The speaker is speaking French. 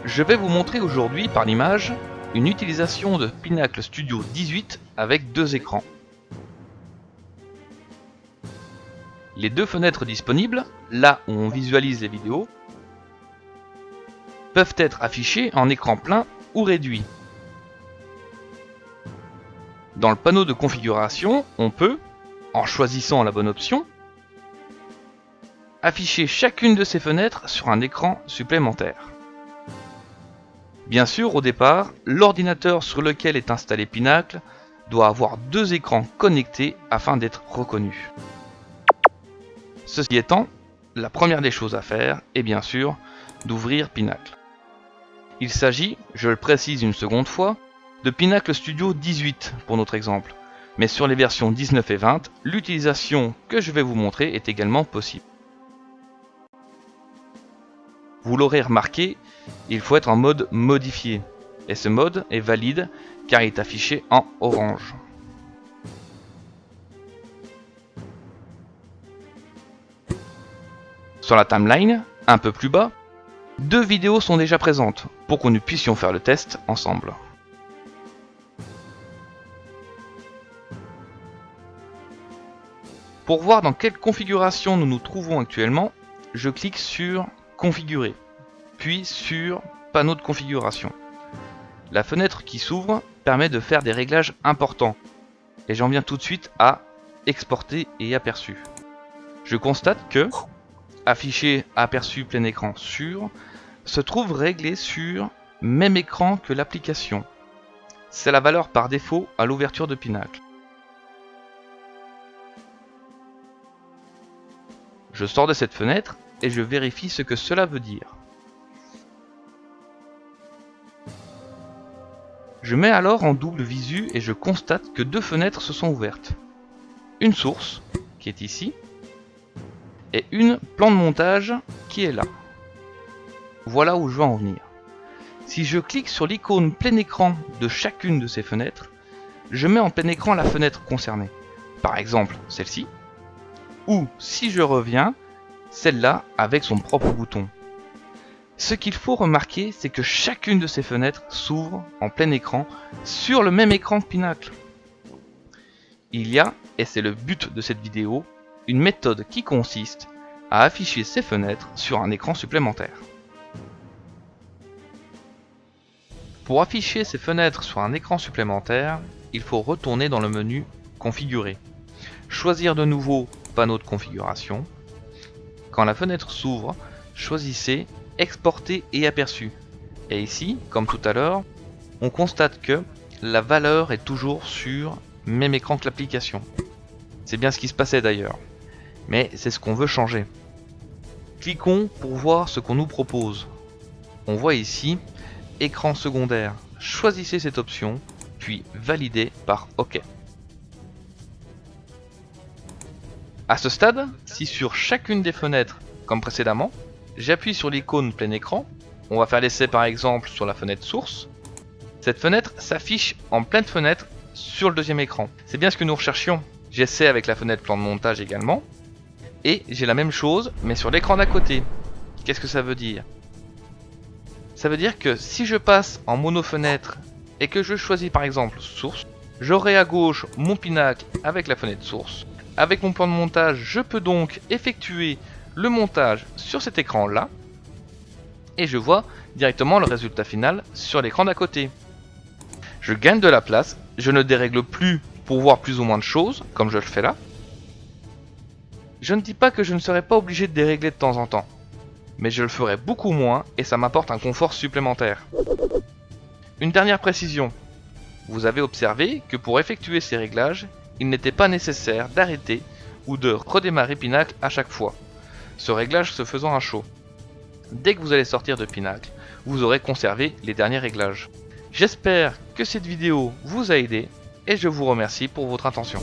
Je vais vous montrer aujourd'hui par l'image une utilisation de Pinacle Studio 18 avec deux écrans. Les deux fenêtres disponibles, là où on visualise les vidéos, peuvent être affichées en écran plein ou réduit. Dans le panneau de configuration, on peut, en choisissant la bonne option, afficher chacune de ces fenêtres sur un écran supplémentaire. Bien sûr, au départ, l'ordinateur sur lequel est installé Pinacle doit avoir deux écrans connectés afin d'être reconnu. Ceci étant, la première des choses à faire est bien sûr d'ouvrir Pinacle. Il s'agit, je le précise une seconde fois, de Pinacle Studio 18 pour notre exemple, mais sur les versions 19 et 20, l'utilisation que je vais vous montrer est également possible. Vous l'aurez remarqué, il faut être en mode modifié, et ce mode est valide car il est affiché en orange. Sur la timeline, un peu plus bas, deux vidéos sont déjà présentes pour que nous puissions faire le test ensemble. Pour voir dans quelle configuration nous nous trouvons actuellement, je clique sur Configurer, puis sur Panneau de configuration. La fenêtre qui s'ouvre permet de faire des réglages importants, et j'en viens tout de suite à Exporter et aperçu. Je constate que Afficher aperçu plein écran sur se trouve réglé sur même écran que l'application. C'est la valeur par défaut à l'ouverture de Pinacle. Je sors de cette fenêtre et je vérifie ce que cela veut dire. Je mets alors en double visu et je constate que deux fenêtres se sont ouvertes. Une source, qui est ici, et une plan de montage qui est là. Voilà où je veux en venir. Si je clique sur l'icône plein écran de chacune de ces fenêtres, je mets en plein écran la fenêtre concernée. Par exemple, celle-ci. Ou, si je reviens, celle-là avec son propre bouton. Ce qu'il faut remarquer, c'est que chacune de ces fenêtres s'ouvre en plein écran sur le même écran que Pinacle. Il y a, et c'est le but de cette vidéo, une méthode qui consiste à afficher ces fenêtres sur un écran supplémentaire. Pour afficher ces fenêtres sur un écran supplémentaire, il faut retourner dans le menu Configurer, choisir de nouveau Panneau de configuration. Quand la fenêtre s'ouvre, choisissez Exporter et aperçu. Et ici, comme tout à l'heure, on constate que la valeur est toujours sur même écran que l'application. C'est bien ce qui se passait d'ailleurs. Mais c'est ce qu'on veut changer. Cliquons pour voir ce qu'on nous propose. On voit ici écran secondaire. Choisissez cette option, puis validez par OK. À ce stade, si sur chacune des fenêtres, comme précédemment, j'appuie sur l'icône plein écran, on va faire l'essai par exemple sur la fenêtre source, cette fenêtre s'affiche en pleine fenêtre sur le deuxième écran. C'est bien ce que nous recherchions. J'essaie avec la fenêtre plan de montage également, et j'ai la même chose mais sur l'écran d'à côté. Qu'est-ce que ça veut dire? Ça veut dire que si je passe en mono-fenêtre et que je choisis par exemple source, j'aurai à gauche mon Pinacle avec la fenêtre source. Avec mon plan de montage, je peux donc effectuer le montage sur cet écran là et je vois directement le résultat final sur l'écran d'à côté. Je gagne de la place, je ne dérègle plus pour voir plus ou moins de choses comme je le fais là. Je ne dis pas que je ne serai pas obligé de dérégler de temps en temps, mais je le ferai beaucoup moins et ça m'apporte un confort supplémentaire. Une dernière précision, vous avez observé que pour effectuer ces réglages, il n'était pas nécessaire d'arrêter ou de redémarrer Pinacle à chaque fois, ce réglage se faisant à chaud. Dès que vous allez sortir de Pinacle, vous aurez conservé les derniers réglages. J'espère que cette vidéo vous a aidé et je vous remercie pour votre attention.